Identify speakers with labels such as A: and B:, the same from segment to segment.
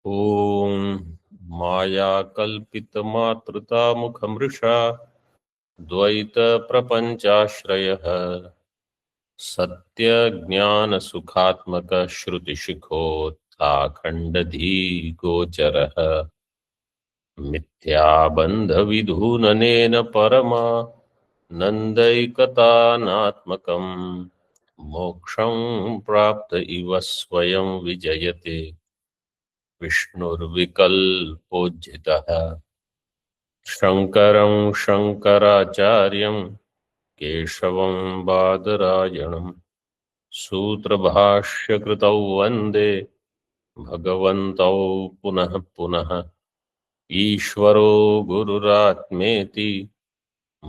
A: ॐ मायाकल्पितमातृतामुखमृषा द्वैतप्रपञ्चाश्रयः सत्यज्ञानसुखात्मकश्रुतिशिखोत्थाखण्डधीगोचरः मिथ्याबन्धविधूननेन परमा नन्दैकतानात्मकम् मोक्षं प्राप्त इव स्वयं विजयते विष्णुर्विकल्पोज्झितः शङ्करं शङ्कराचार्यं केशवं बादरायणं सूत्रभाष्यकृतौ वन्दे भगवन्तौ पुनः पुनः ईश्वरो गुरुरात्मेति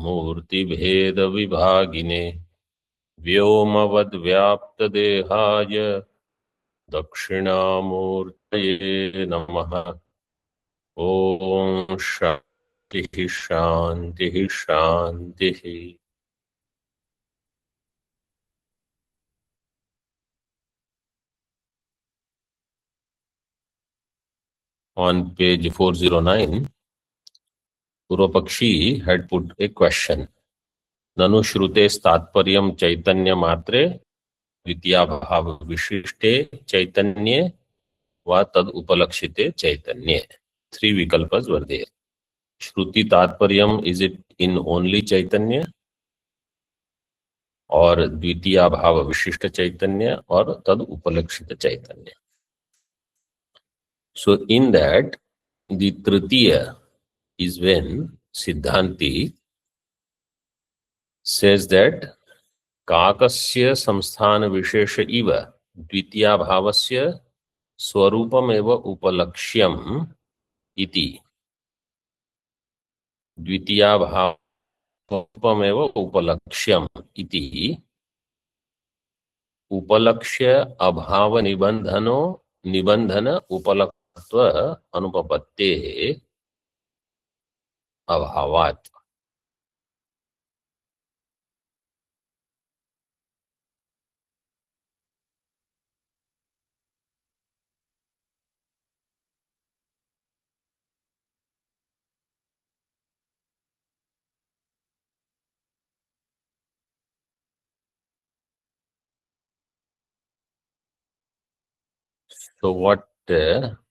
A: मूर्तिभेदविभागिने व्योमवद्व्याप्तदेहाय दक्षिणामूर्तये नमः। ॐ शान्तिः शान्तिः शान्तिः। On page 409, Purvapakshi had put a question. ननु श्रुते तात्पर्यं चैतन्य मात्रे द्वितीया भाव विशिष्टे चैतन्ये वा तद उपलक्षिते चैतन्ये. Three vikalpas were there. Shruti तात्पर्यम, is it in only chaitanya, और द्वितीया भाव विशिष्ट चैतन्य और तद उपलक्षित चैतन्य. So in that, the tritiya is when Siddhanti says that काकस्य संस्थान विशेष इव द्वितीया भावस्य स्वरूपमेव उपलक्ष्यम इति. द्वितीया भावमेव उपलक्ष्यम इति. उपलक्ष्य अभाव निबंधनो निबंधन उपलक्ष्यत्व अनुपपत्तेः अभावात्. So what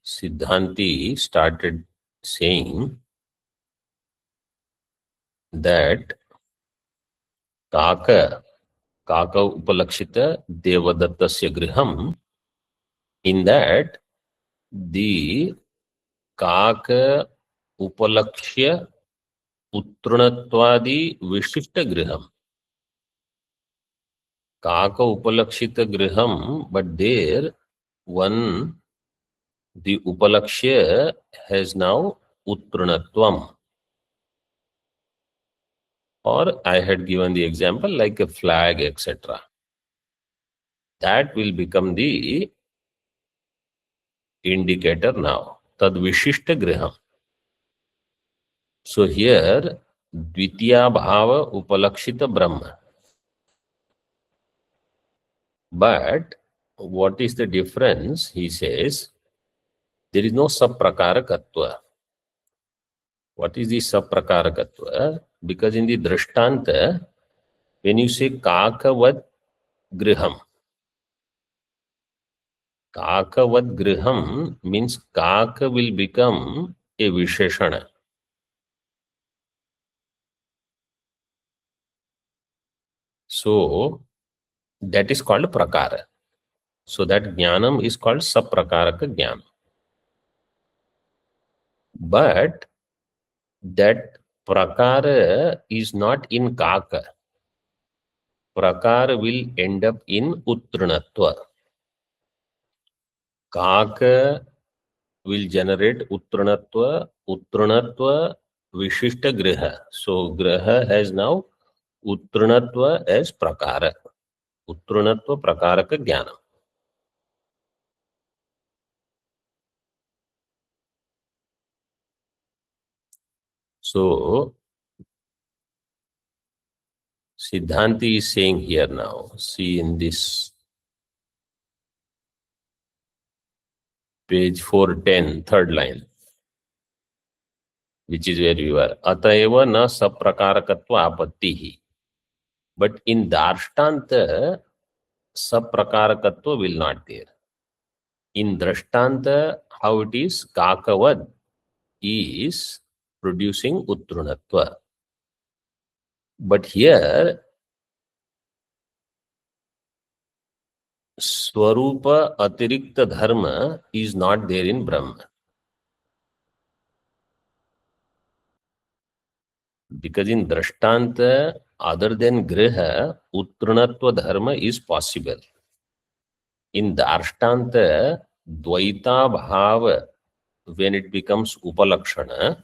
A: Siddhanti started saying, that Kaka upalakshita Devadatta griham, in that the Kaka upalakshya Uttranatwadi Vishishta griham. Kaka upalakshita griham, but there one, the upalakshya has now Uttranatvam. Or I had given the example like a flag, etc. That will become the indicator now. Tad Vishishta griham. So here, Dvitiya Bhava Upalakshita Brahma. But what is the difference? He says, there is no Saprakarakatva. What is the Saprakarakatva? Because in the Drishtanta, when you say Kakavad Griham, Kakavad Griham means Kaka will become a Visheshana. So that is called Prakara. So that Jnanam is called Saprakaraka Jnanam. But that Prakara is not in Kaka. Prakara will end up in Uttranatva. Kaka will generate Uttranatva, Uttranatva Vishishta Griha. So Griha has now Uttranatva as Prakara. Uttranatva Prakaraka Jnanam. So Siddhanti is saying here now, see in this Page 410, third line, which is where we were. Atayeva na saprakarkatva apattihi. But in Darshtanta, saprakarkatva will not there. In Drashtanta, how it is? Kakavad is producing Uttrunatva. But here, Swarupa Atirikta Dharma is not there in Brahma. Because in Drashtanta, other than Griha, Uttrunatva Dharma is possible. In Darshtanta, Dvaita Bhava, when it becomes Upalakshana,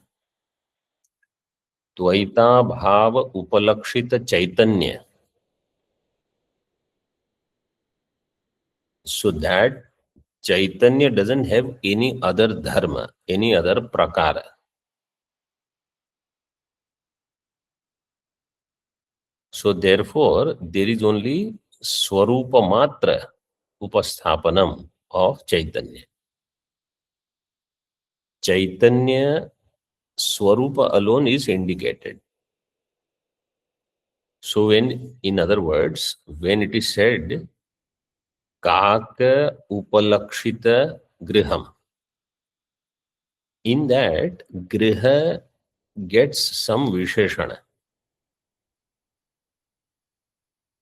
A: Dvaita Bhava Upalakshita Chaitanya. So that Chaitanya doesn't have any other dharma, any other prakara. So therefore, there is only Swarupa Matra Upasthapanam of Chaitanya. Chaitanya Swarupa alone is indicated. So when, in other words, when it is said, Kaka Upalakshita Griham, in that Griha gets some Visheshana.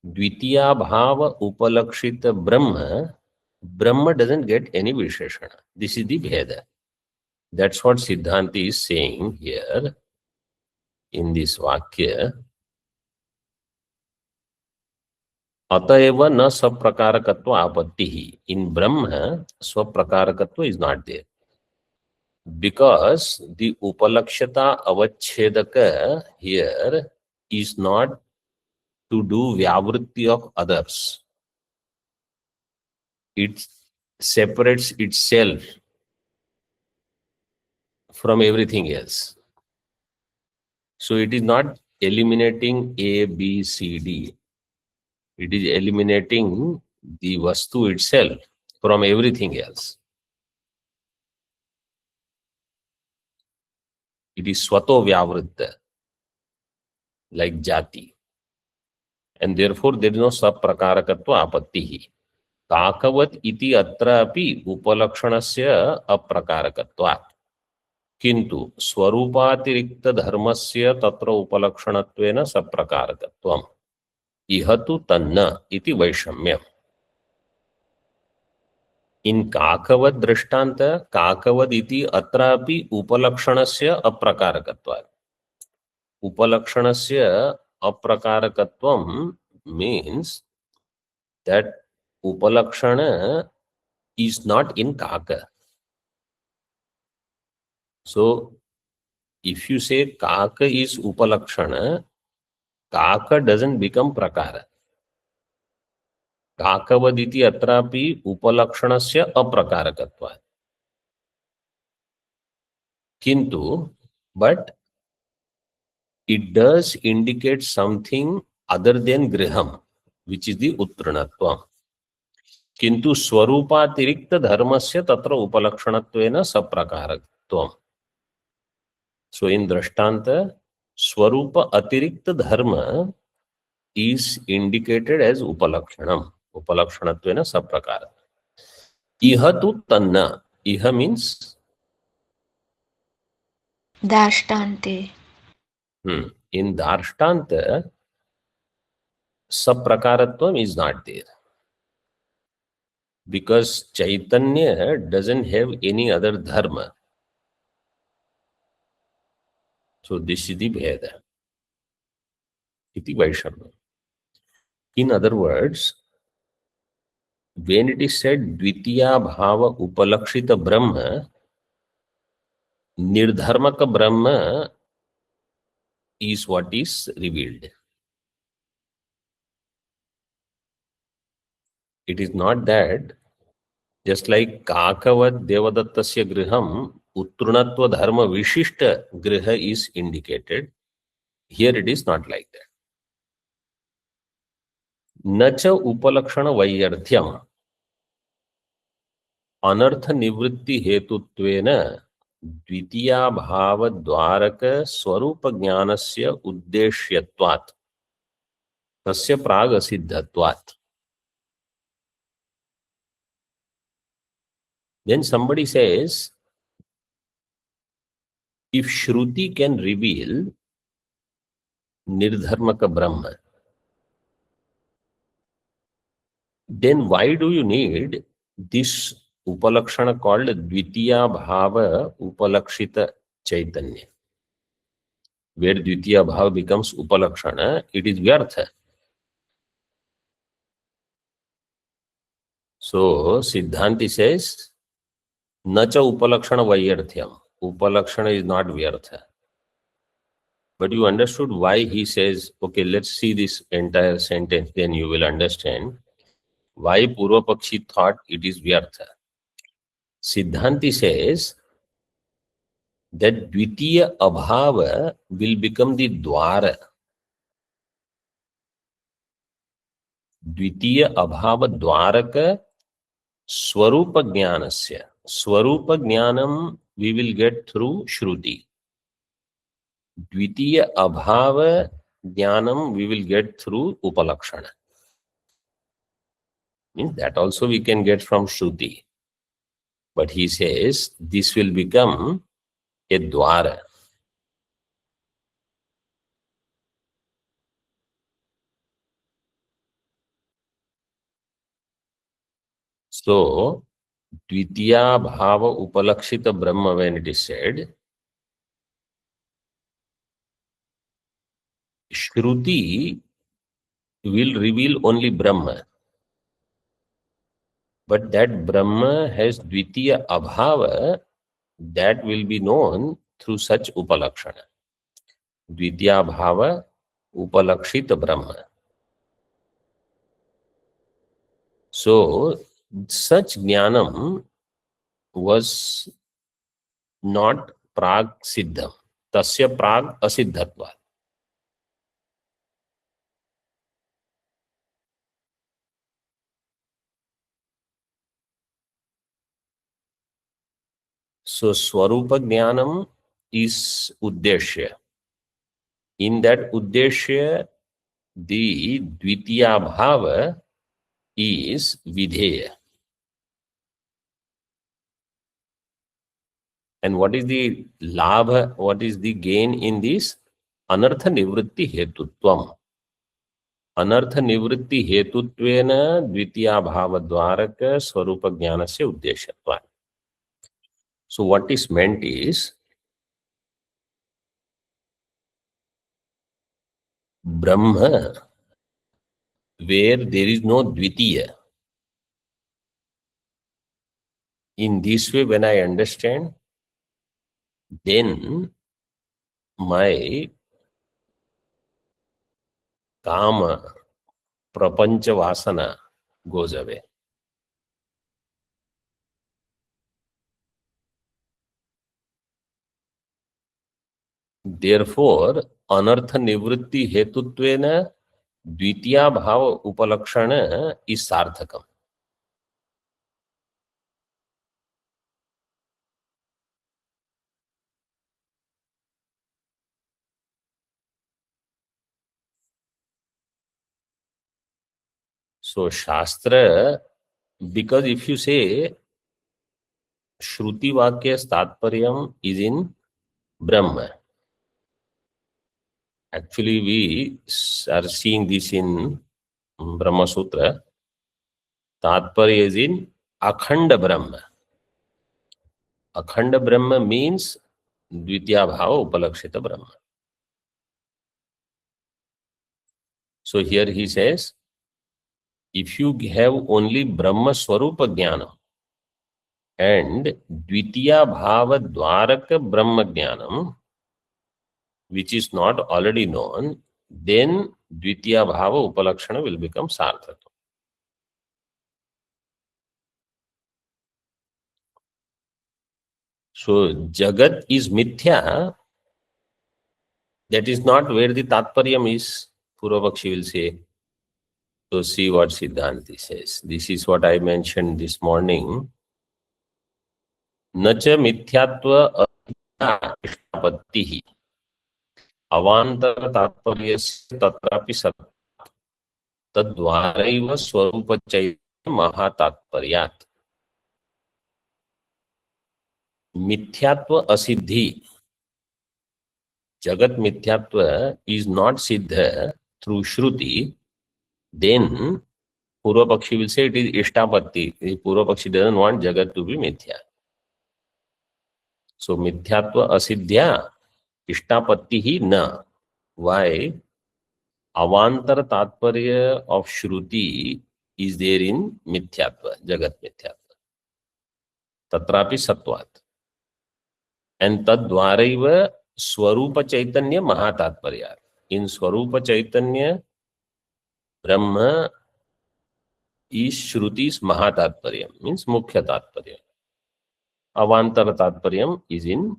A: Dvitiya Bhava Upalakshita Brahma, Brahma doesn't get any Visheshana. This is the Bheda. That's what Siddhanti is saying here in this Vakya. Atayeva na saprakarakatva apattihi. In Brahma, swaprakarakatva is not there. Because the Upalakshata Avachedaka here is not to do Vyavritti of others. It separates itself from everything else. So it is not eliminating A, B, C, D. It is eliminating the Vastu itself from everything else. It is Swato Vyavritta, like Jati. And therefore there is no saprakarakatva apattihi. Kakavat iti atra api upalakshanasya aprakarakatvat. Kintu swarupatirikta dharmasya tatra upalakshanattvena saprakarakatvam. Ihatu tanna iti vaishamyam. In Kakavad Drishtanta, Kakavad iti atrapi upalakshanasya aprakarakatvat. Upalakshanasya aprakarakatvam means that Upalakshana is not in Kaka. So, if you say Kaka is Upalakshana, Kaka doesn't become Prakara. Kakavaditi atrapi Upalakshanasya aprakarakatva. Kintu, but it does indicate something other than Griham, which is the Uttranatvam. Kintu Swarupatirikta dharmasya tatra upalakshanattvena saprakaratvam. So in Drashtanta, Swarupa Atirikta dharma is indicated as upalakshanam. Upalakshanattvena saprakara. Iha tu tanna. Iha means?
B: Dashtante.
A: In Darshtanta, saprakaratvam is not there. Because Chaitanya doesn't have any other dharma. So this is the Bheda. Iti Vaishamya. In other words, when it is said Dvitiya Bhava Upalakshita Brahma, Nirdharmaka Brahma is what is revealed. It is not that, just like Kakavad Devadattasya Griham, Uttrunatva Dharma Vishishta Griha is indicated. Here it is not like that. Nacha Upalakshana Vaiyarthyam. अनर्थ निवृत्ति हेतुत्वेन द्वितीया भाव द्वारक स्वरूप ज्ञानस्य उद्देश्यत्वात् तस्य प्राग सिद्धत्वात्. Then somebody says, if Shruti can reveal Nirdharmaka Brahma, then why do you need this Upalakshana called Dvitiya Bhava Upalakshita Chaitanya? Where Dvitiya Bhava becomes Upalakshana, it is Vyartha. So, Siddhanti says, Nacha Upalakshana Vaiyarthyam. Upalakshana is not Vyartha. But you understood why he says, okay, let's see this entire sentence, then you will understand why Purva Pakshi thought it is Vyartha. Siddhanti says that Dvitiya Abhava will become the Dwara. Dvitiya Abhava Dwaraka Swarupa Jnanasya. Swarupa Jnanam we will get through Shruti. Dvitiya Abhava Jnanam we will get through Upalakshana. Means that also we can get from Shruti. But he says this will become a Dwara. So, Dvitiya Bhava Upalakshita Brahma, when it is said, Shruti will reveal only Brahma. But that Brahma has Dvitiya Abhava, that will be known through such Upalakshana. Dvitiya Bhava Upalakshita Brahma. So, such Jnanam was not Prag Siddham. Tasya Prag Asiddhatva. So, Swarupa Jnanam is Uddeshya. In that Uddeshya, the Dvitiya Bhava is Vidheya. And what is the labha, what is the gain in this? Anartha Nivritti Hetutvam. Anartha Nivritti Hetutvena Dvitiya Bhava Dwaraka Swarupa Jnanasya Uddeshatva. So what is meant is, Brahma, where there is no Dvitiya. In this way, when I understand, then my kama, prapancha vasana goes away. Therefore, anartha nivritti hetutvena dvitiya bhava upalakshana is sarthakam. So, Shastra, because if you say Shruti Vakya Statparyam is in Brahma, actually we are seeing this in Brahma Sutra, Tatparya is in Akhanda Brahma. Akhanda Brahma means Dvitiya Bhava Upalakshita Brahma. So here he says, if you have only Brahma Swarupa Jnanam and Dvitiya Bhava Dwaraka Brahma Jnanam, which is not already known, then Dvitiya Bhava Upalakshana will become Sarthaka. So Jagat is Mithya, that is not where the Tatparyam is, Purvapakshi will say. So see what Siddhanti says. This is what I mentioned this morning. न च मिथ्यात्व इष्टापत्तिः अवान्तर तात्पर्यस्य तत्रापि सत् तद्वारैव स्वरूपचैतन्य महातात्पर्यात्। मिथ्यात्व असिद्धि, जगत मिथ्यात्व is not siddha through shruti, then Purva Pakshi will say it is ishtapatti. Purva Pakshi doesn't want jagat to be mithya. So mithyatva asiddhya ishtapatti hi na. Why? Avantar tatparya of shruti is there in mithyatva, jagat mithyatva. Tatrapi satvat. And tadvaraiva swarupa chaitanya mahatatparya. In swarupa chaitanya, Brahma is Shrutis Mahatatparyam, means Mukhya Tatparyam. Avantara Tatparyam is in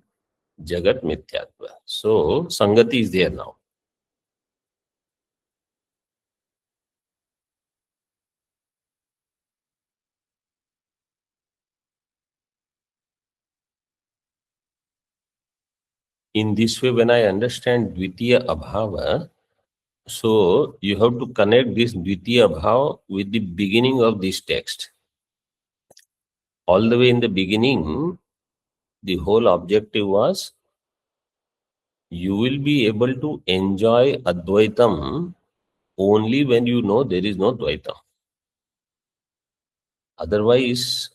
A: Jagat Mithyatva. So, Sangati is there now. In this way, when I understand Dvitiya Abhava, so you have to connect this Dvitiya Abhava with the beginning of this text. All the way in the beginning, the whole objective was you will be able to enjoy Advaitam only when you know there is no Dvaitam. Otherwise,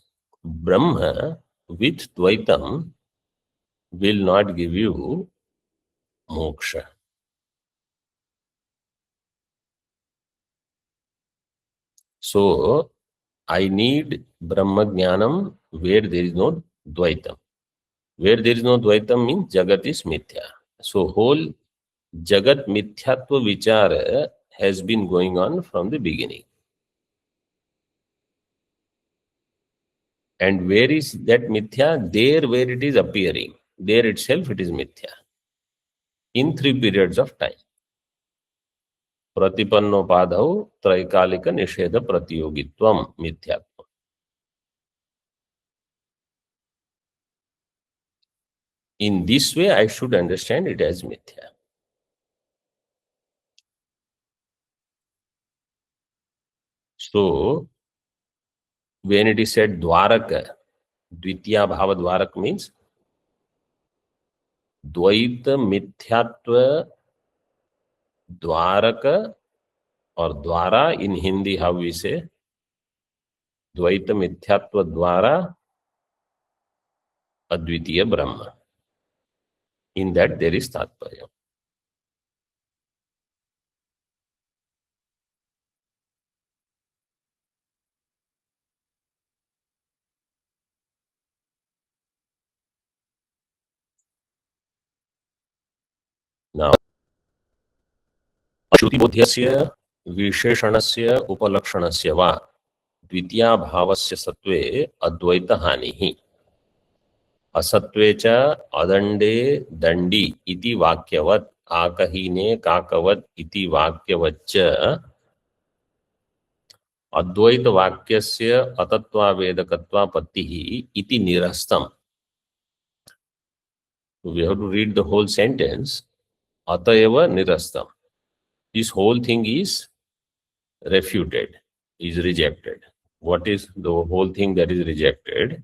A: Brahma with Dvaitam will not give you moksha. So, I need Brahma Jnanam where there is no Dvaitam. Where there is no Dvaitam means Jagat is Mithya. So, whole Jagat Mithyatva Vichara has been going on from the beginning. And where is that Mithya? There where it is appearing. There itself it is Mithya. In 3 periods of time. प्रतिपन्नोपाधौ त्रैकालिक निषेध प्रतियोगित्वम मिथ्यात्व. In this way, I should understand it as mithya. So, when it is said dwaraka, dvitiya bhava dwarak means dvaita mithyatva dwaraka or dwara in Hindi, how we say, dvaita mithyatva dwara advitiya Brahma. In that there is tatparya. Now, श्रुतिबोध्यस्य विशेषणस्य उपलक्षणस्य वा द्वितीया भावस्य सत्वे अद्वैत हानिः असत्वे च अदण्डे दण्डी इति वाक्यवत् आकहीने काकवत् इति वाक्यवच्च अद्वैत वाक्यस्य अतत्वावेदकत्वापत्तिः इति निरस्तम्. We have to read the whole sentence. Atayeva nirastam. This whole thing is refuted, is rejected. What is the whole thing that is rejected?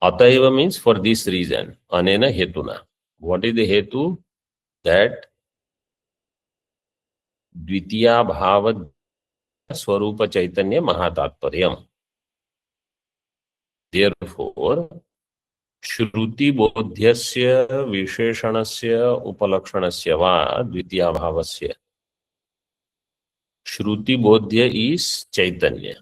A: Atayeva means for this reason. Anena hetuna. What is the hetu? That Dvitiya Bhava Swarupa Chaitanya Mahatatparyam. Therefore, Shruti Bodhyasya Visheshanasya Upalakshanasya va Dvitiya Bhavasya. Shruti Bodhya is Chaitanya.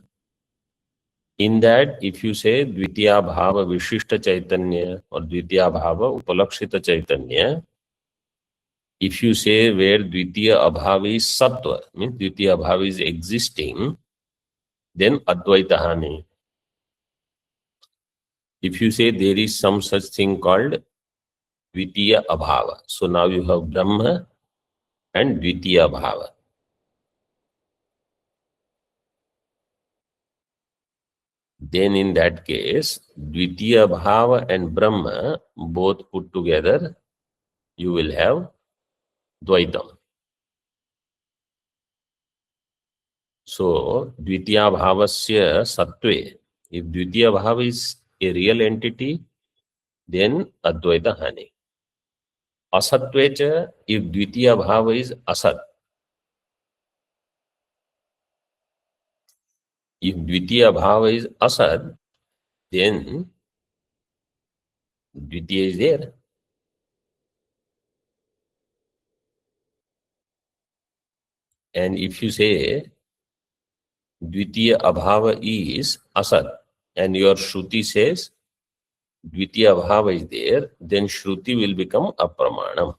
A: In that, if you say Dvitiya Bhava Vishishta Chaitanya or Dvitiya Bhava Upalakshita Chaitanya, if you say where Dvitiya Abhava is Sattva, means Dvitiya Abhava is existing, then Advaita Hani. If you say there is some such thing called Dvitiya Abhava, so now you have Brahma and Dvitiya Abhava. then in that case, Dvitiya Bhava and Brahma both put together, you will have Dvaitam. So, Dvitiya Bhavasya Sattve, if Dvitiya Bhava is a real entity, then Advaita Hani. Asatvecha, if Dvitiya Bhava is Asat. If Dvitiya Bhava is Asat, then Dvitiya is there. And if you say Dvitiya Abhava is Asat, and your Shruti says Dvitiya Abhava is there, then Shruti will become Apramanam.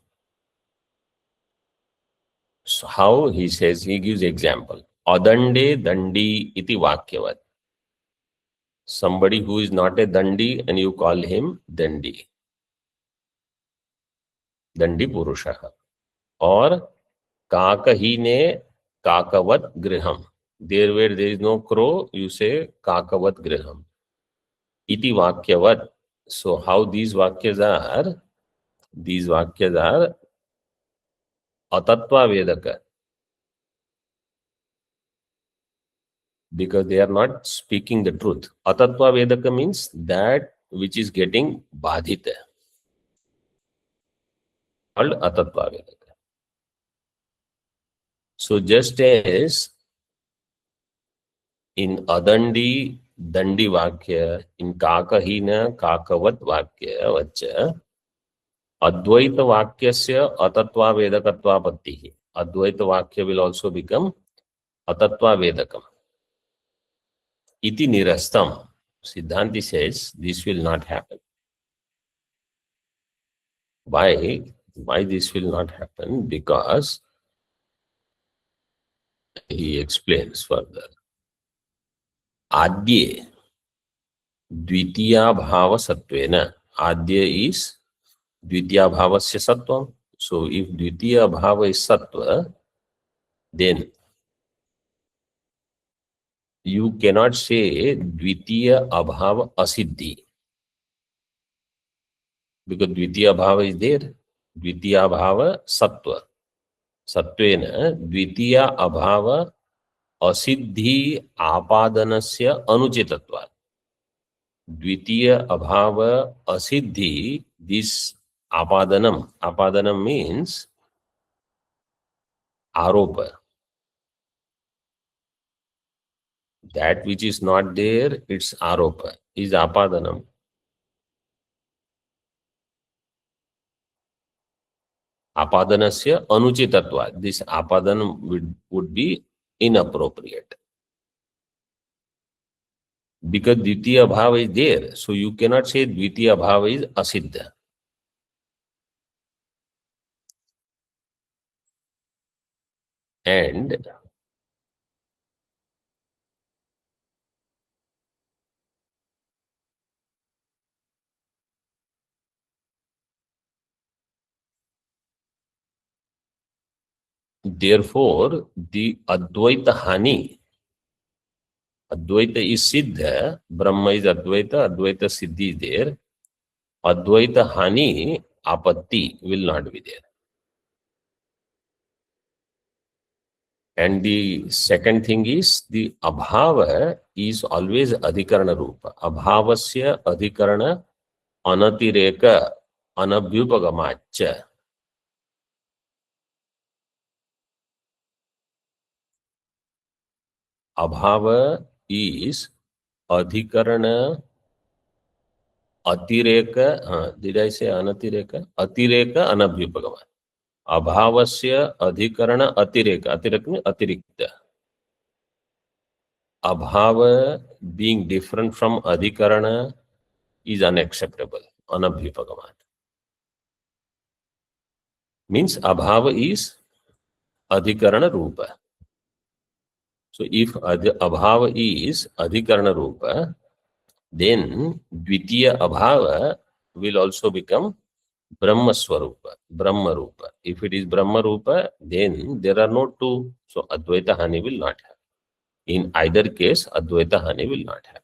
A: So how he says, he gives example. Adande Dandi iti Vakyavat. Somebody who is not a Dandi and you call him Dandi. Dandi Purushaha. Or Kakahine Kakavat Griham. There where there is no crow, you say Kakavat Griham. Iti Vakyavat. So how these Vakyas are? These Vakyas are Atatva Vedaka. Because they are not speaking the truth. Atatva Vedaka means that which is getting Badhita. Called Atatva Vedaka. So just as in Adandi, Dandi Vakya, in Kakahina, Kakavat Vakya, Vacha, Advaita Vakyasya Atatva Vedakatva Pattihi. Advaita Vakya will also become Atatva Vedakam. Iti Nirastam. Siddhanti says this will not happen. Why? Why this will not happen? Because he explains further. Adye Dvitiya Bhava Sattvena. Adya is Dvitiya Bhavasya Sattvam. So if Dvitiya Bhava is Sattva, then you cannot say Dvitiya Abhava Asiddhi. Because Dvitiya Bhava is there. Dvitiya Bhava Sattva. Sattvena Dvitiya Abhava Asiddhi Apadanasya Anuchitatva. Dvitiya Abhava Asiddhi, this Apadanam. Apadanam means Aropa. That which is not there, it's Aropa, is Apadanam. Apadanasya Anuchitatva. This Apadanam would be inappropriate. Because Dvitiya Bhava is there, so you cannot say Dvitiya Bhava is Asiddha. And therefore, the Advaita Hani, Advaita is Siddha, Brahma is Advaita, Advaita Siddhi is there. Advaita Hani, Apatti will not be there. And the second thing is, the Abhava is always Adhikarana Rupa. Abhavasya Adhikarana Anatireka Anabhyupagamacha. Abhava is Adhikarana Atireka, did I say Anatireka? Atireka Anabhyupagama. Abhavasya Adhikarana Atireka. Atireka means Atirikta. Abhava being different from Adhikarana is unacceptable. Anabhyupagamat. Means Abhava is Adhikarana Rupa. So if Abhava is Adhikarana Rupa, then Dvitiya Abhava will also become Brahma Swarupa, Brahma Rupa. If it is Brahma Rupa, then there are no two. So Advaita Hani will not have. In either case, Advaita Hani will not have.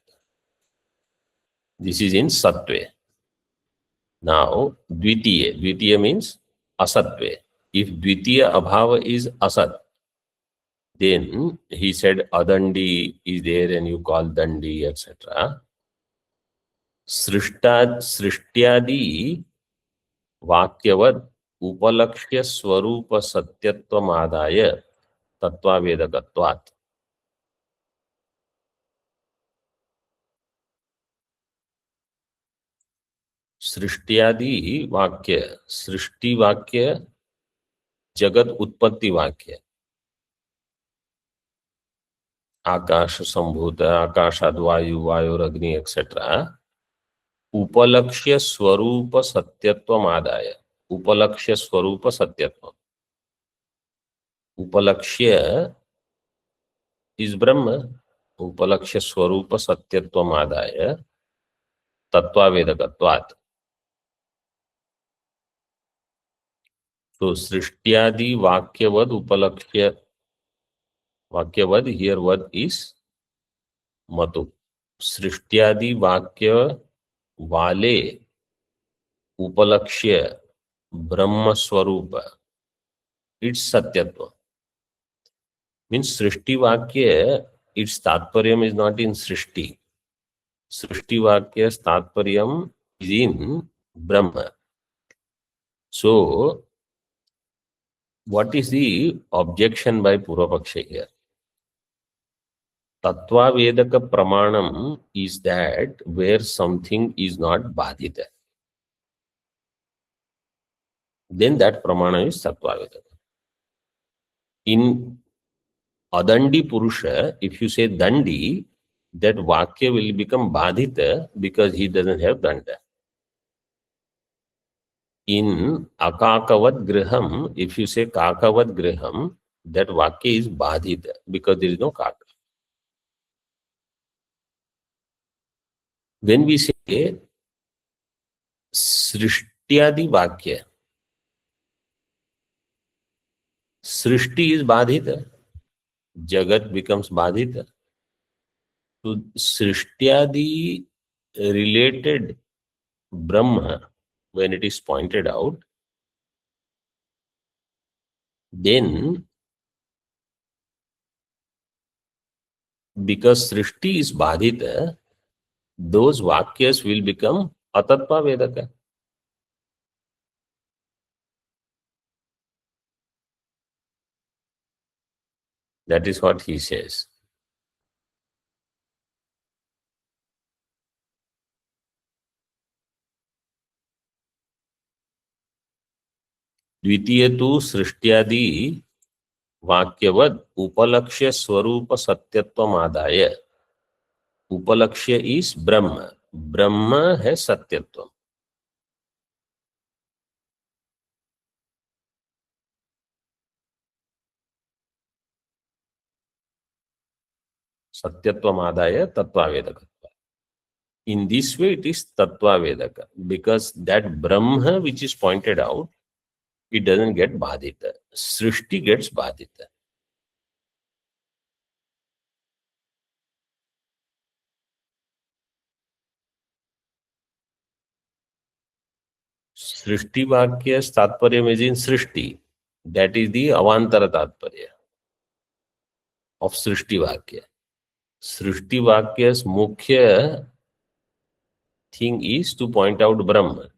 A: This is in Sattve. Now, Dvitiya means Asatve. If Dvitiya Abhava is Asat, then he said Adandi is there and you call Dandi, etc. Srishtyadi वाक्यवद उपलक्ष्य स्वरूप सत्यत्वमादाय तत्वावेदकत्वात्. सृष्टियादि वाक्य, सृष्टि वाक्य, जगत उत्पत्ति वाक्य, आकाश संभूत, आकाशाद वायु, वायुरग्नि etcetera, उपलक्ष्य स्वरूप सत्यत्वमादाय. उपलक्ष्य स्वरूप सत्यत्व. उपलक्ष्य इज ब्रह्म. उपलक्ष्य स्वरूप सत्यत्वमादाय तत्वावेदकत्वात्. तो सृष्टियादि वाक्यवद उपलक्ष्य, वाक्यवद, हियर वद इज मतु. सृष्टियादि वाक्य वाले उपलक्ष्य ब्रह्म स्वरूप, इट्स सत्यत्व. मीन्स सृष्टि वाक्य, इट्स तात्पर्य इज नॉट इन सृष्टि. सृष्टि वाक्य तात्पर्य is in Brahma. So what is the objection by Purvapaksha here? Tattva Vedaka Pramanam is that where something is not Badhita. Then that Pramana is Tattva Vedaka. In Adandi Purusha, if you say Dandi, that Vakya will become Badhita because he doesn't have Danda. In Akakavad Griham, if you say Kakavad Griham, that Vakya is Badhita because there is no Kaka. When we say Srishtyadi Vakya, Srishti is Badhita, Jagat becomes Badhita. So Srishtyadi related Brahma, when it is pointed out, then because Srishti is Badhita, those Vakyas will become Atatva Vedaka. That is what he says. द्वितीय तो सृष्ट्यादि वाक्यवद उपलक्ष्य स्वरूप सत्यत्वमादाय. उपलक्ष्य is ब्रह्म. ब्रह्म है सत्यत्व. सत्यत्वमादाय तत्वावेदक. In this way, it is Tattva Vedaka because that Brahma which is pointed out, it doesn't get Badhita. Srishti gets Badhita. Srishti Vakya Tatparya is in Srishti. That is the Avantara Tatparya of Srishti Vakya. Srishti Vakya's Mukhya thing is to point out Brahma.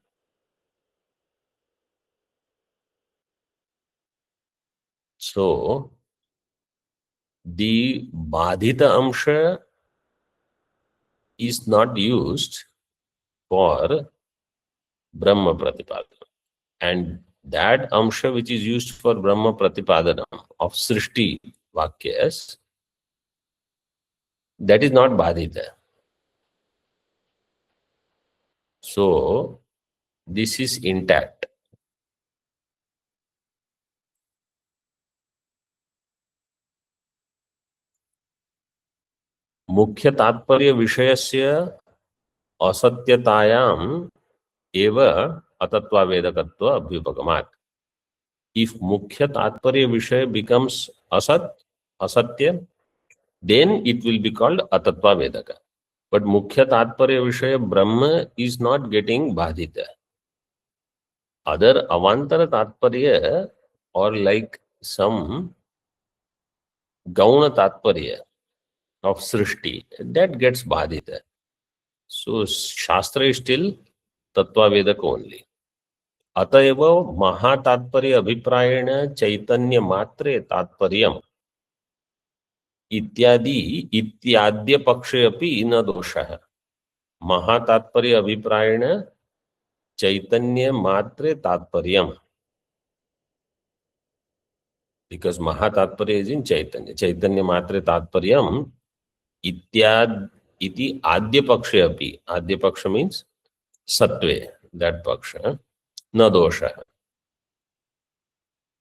A: So, the Badhita Amsha is not used for Brahma Pratipadana. And that Amsha which is used for Brahma Pratipadana of Srishti Vakyas, that is not Badhita. So, this is intact. मुख्य तात्पर्य विषयस्य असत्यतायाम एव अतत्वावेदकत्व अभ्युपगमात्. If मुख्य तात्पर्य विषय becomes asat, asatya, then it will be called atatva vedaka. but मुख्य तात्पर्य विषय ब्रह्म is not getting बाधित. Other avantar तात्पर्य or like some gauna तात्पर्य of सृष्टि that gets बाधित. So Shastra is still Tattva Vedak only. अतएव महातात्पर्य अभिप्रायेण चैतन्य मात्रे तात्पर्यम इत्यादि इत्याद्य पक्षे अपि न दोषः. महातात्पर्य अभिप्रायेण चैतन्य मात्रे तात्पर्यम, because महातात्पर्य is in चैतन्य, चैतन्य मात्रे तात्पर्यम इत्याद इति आद्य पक्षे अपि, आद्य पक्ष means सत्वे, that paksha न दोषः.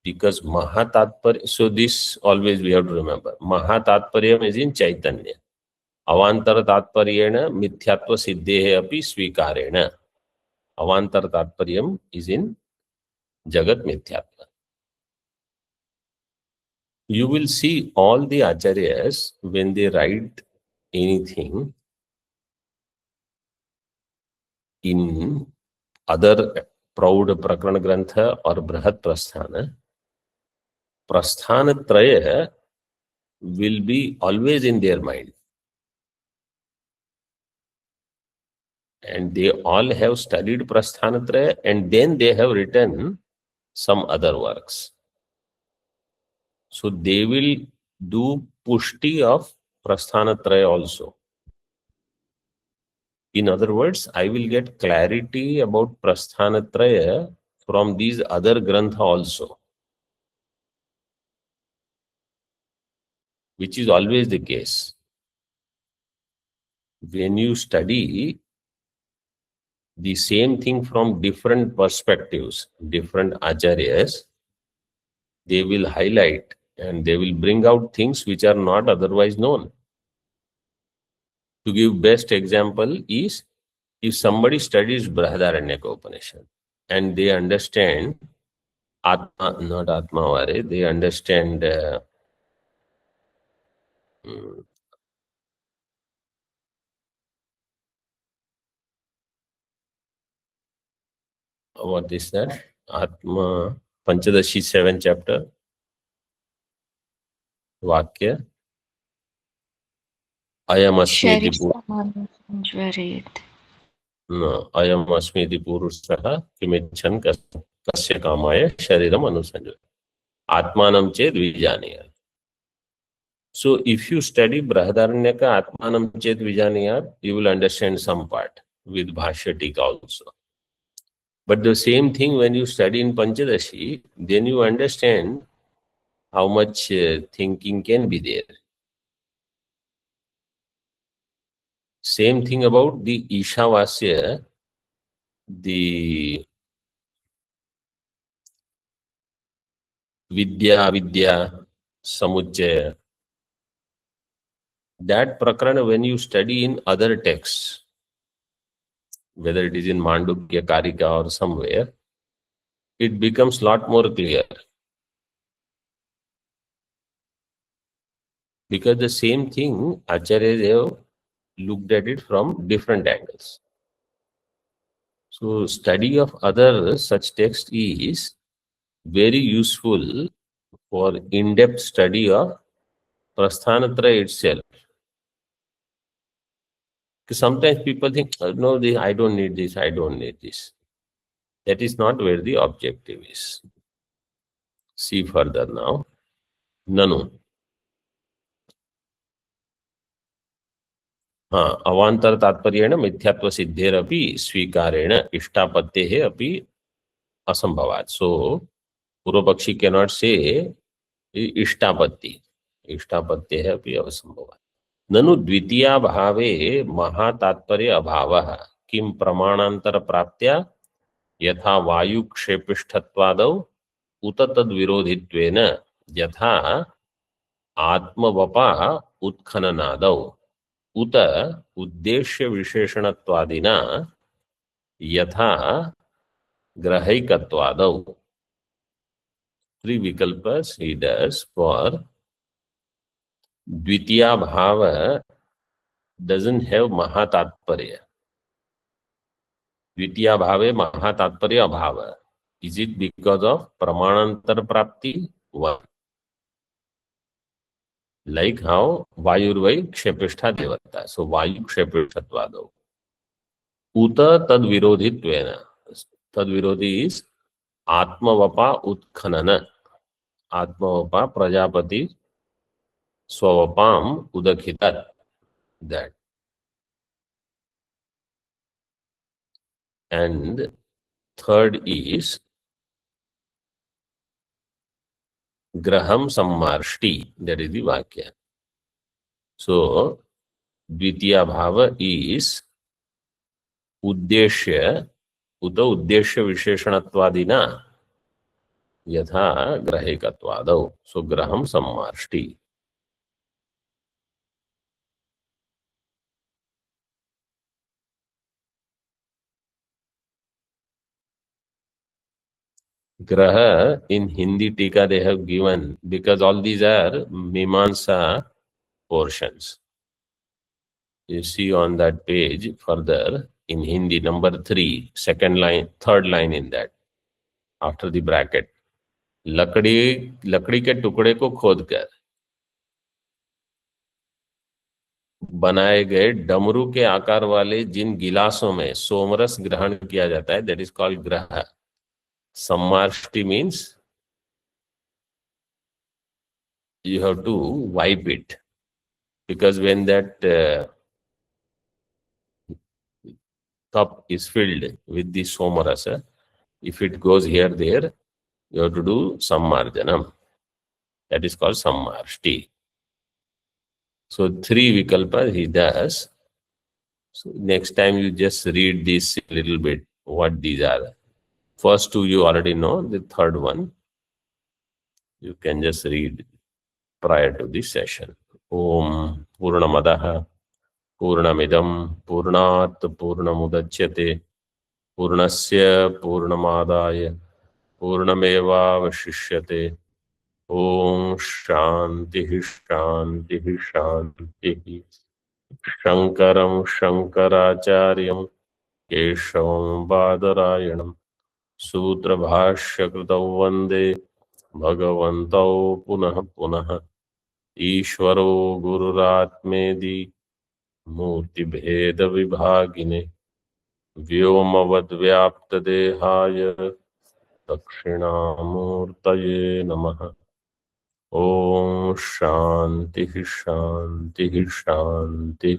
A: Because Mahatatparya, so this always we have to remember. Mahatatparyam is in Chaitanya. Avantara Tatparyena Mithyatva Siddhehe api Svikarena. Avantara Tatparyam is in Jagat Mithyatva. You will see all the Acharyas when they write anything in other Praud Prakarana Grantha or Brahat Prasthana, Prasthanatraya will be always in their mind. And they all have studied Prasthanatraya and then they have written some other works. So they will do pushti of Prasthanatraya also. In other words, I will get clarity about Prasthanatraya from these other Grantha also, which is always the case. When you study the same thing from different perspectives, different acharyas, they will highlight and they will bring out things which are not otherwise known. To give best example is, if somebody studies Brihadaranyaka Upanishad and they understand Atma, not Atmavare, they understand what is that? Atma, Panchadashi 7th chapter, Vakya, Ayam Asmiti
B: शरीरमनुसञ्ज्वरेत्.
A: No, Ayam Asmiti Purushaha Kimichan Kasya Kamaya Shariram Anusanjaya. Atmanam Ched Vijaniyat. So if you study Brihadaranyaka Atmanam Ched Vijaniyat, you will understand some part with Bhashya Tika also. But the same thing when you study in Panchadashi, then you understand how much thinking can be there. Same thing about the Ishavasya, the Vidya, Avidya, Samuchaya. That prakarana, when you study in other texts, whether it is in Mandukya, Karika or somewhere, it becomes lot more clear. Because the same thing, Acharyas have looked at it from different angles. So study of other such text is very useful for in-depth study of Prasthanatraya itself. Because sometimes people think, no, I don't need this, I don't need this. That is not where the objective is. See further now. Nanu. हाँ, अवांतर तात्पर्येण मिथ्यात्व सिद्धेरपि स्वीकारेण इष्टापत्तेः अपि असंभवात्. So पूर्व पक्षी cannot say इष्टापत्ति. इष्टापत्तेः अपि असंभवात्. ननु द्वितीया भावे महातात्पर्य अभावः किं प्रमाणांतर प्राप्त्या यथा वायुक्षेपिष्ठत्वादौ उत तद्विरोधित्वेन यथा आत्मवपा उत्खननादौ उत उद्देश्य विशेषणत्वादिना यथा ग्रहैकत्वादौ. Three vikalpas he does for द्वितीया भाव doesn't have महातात्पर्य. द्वितीय भावे महातात्पर्य अभाव. Is it because of प्रमाणांतर प्राप्ति? One. Like how वायुर्वै क्षेपिष्ठा देवता. So वायु क्षेपिष्ठत्वादौ. उत तद विरोधित्वेन. तद विरोधी is आत्मवपा उत्खनन. आत्मवपा Prajapati स्ववपाम उदखितात. That. And third is graham sammarshti. That is the vakya. So द्वितीय भाव is उद्देश्य उत उद्देश्य विशेषणत्वादिना यथा ग्रहेकत्वादौ. सो Graham सम्मार्ष्टि. Graha in Hindi Tika they have given, because all these are Mimamsa portions. You see on that page further in Hindi, number 3, second line, third line in that, after the bracket. लकड़ी के टुकड़े को खोदकर बनाए गए डमरू के आकार वाले जिन गिलासों में सोमरस ग्रहण किया जाता है, दैट इज कॉल्ड ग्रह. Sammarshti means you have to wipe it, because when that cup is filled with the somarasa, if it goes here, there, you have to do sammarjanam. That is called sammarshti. So 3 vikalpas he does. So next time you just read this a little bit, what these are. First 2 you already know. The third one you can just read prior to this session. Om Purnamadaha Purnamidam Purnat Purnamudachyate Purnasya Purnamadaya Purnamevavashishyate. Om Shanti Shanti Shanti. Shankaram Shankaracharyam Keshavam Badarayanam Sutra Bhashya Kritau Vande Bhagavantau Punah Punah. ईश्वरो गुरुरात्मेदि मूर्ति भेद विभागिने व्योमवद्व्याप्त देहाय दक्षिणामूर्तये नमः. ओम शांति शांति शांति.